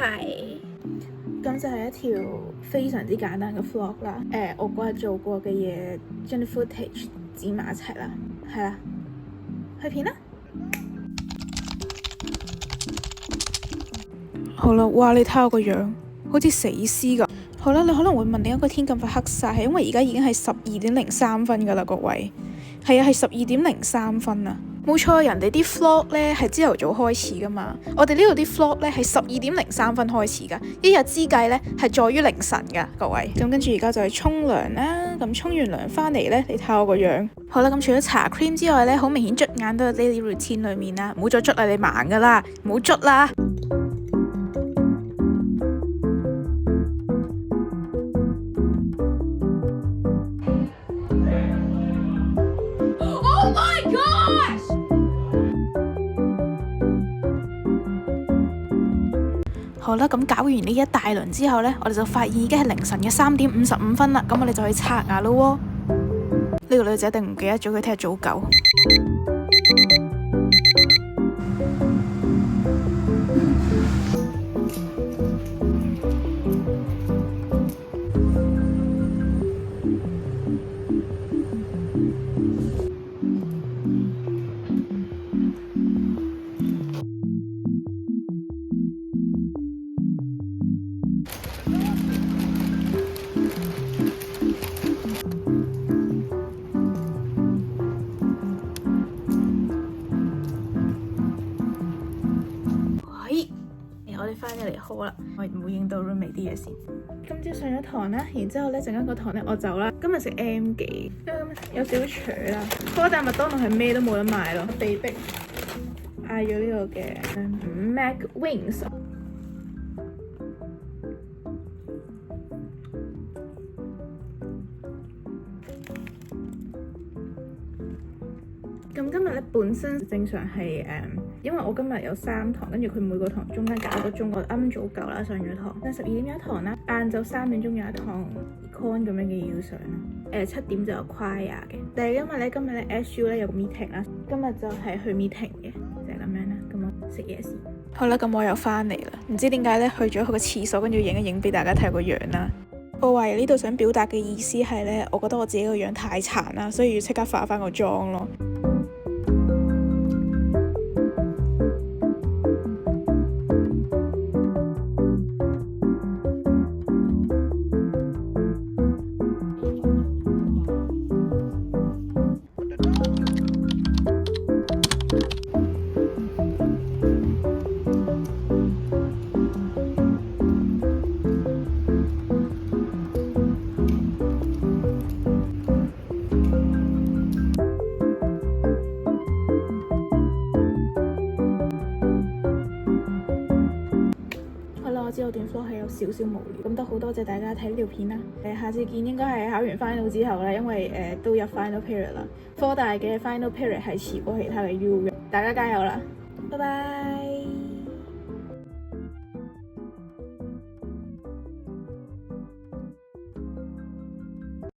係，咁就係一條非常之簡單嘅 vlog 啦。我嗰日做過嘅嘢，將啲 footage 剪埋一齊啦，係啦，去片啦。好啦，哇！你睇下我個樣，好似死屍咁。好啦，你可能會問點解個天咁快黑晒，係因為而家已經係12:03噶啦，各位。係啊，係12:03啊。冇錯，人哋啲 vlog 咧係朝頭早開始噶嘛，我哋呢度啲 vlog 咧係12:03開始噶，一日之計咧係在於凌晨噶，各位。咁跟住而家就係沖涼啦，咁沖完涼翻嚟咧，你睇下我個樣。好啦，咁除咗搽 cream 之外咧，好明顯捽眼都係 daily routine 裏面啦，唔好再捽啦，你盲噶啦，唔好捽啦。好啦，咁搞完呢一大輪之後呢，我哋就發現已經係凌晨嘅3:55啦。咁我哋就去刷牙咯喎。呢個女仔一定唔記得咗佢聽日早9。我哋翻咗嚟好啦，我唔會影到 roommate 啲嘢先。今朝上咗堂啦，然之後咧陣間個堂咧我走啦。今日食 M 記，因為有少少扯啦。嗰但麥當勞係咩都冇得賣咯，被逼嗌咗呢個嘅Mac Wings。咁今日咧本身正常係因為我今日有3堂，跟住佢每個堂中間隔1個鐘，我啱早夠啦上咗堂。12點有一堂啦，晏晝3點鐘有一堂 con 咁樣嘅要上啦。7點就有 choir 嘅。但係今日咧 SU 咧有個 meeting 啦，今日就係去 meeting 嘅，就係咁樣啦。咁我食嘢先。好啦，咁我又翻嚟啦，唔知點解咧去咗佢個廁所，跟住影一影俾大家睇個樣啦。我懷疑呢度想表達嘅意思係咧，我覺得我自己個樣太殘啦，所以要即刻化翻個妝咯。我知道段 vlog 係有少少無聊，咁都好多謝大家睇呢條片啦。下次見應該係考完 final 之後啦，因為都入 final period 啦。科大嘅 final period 係遲過其他嘅 U 嘅，大家加油啦！拜拜。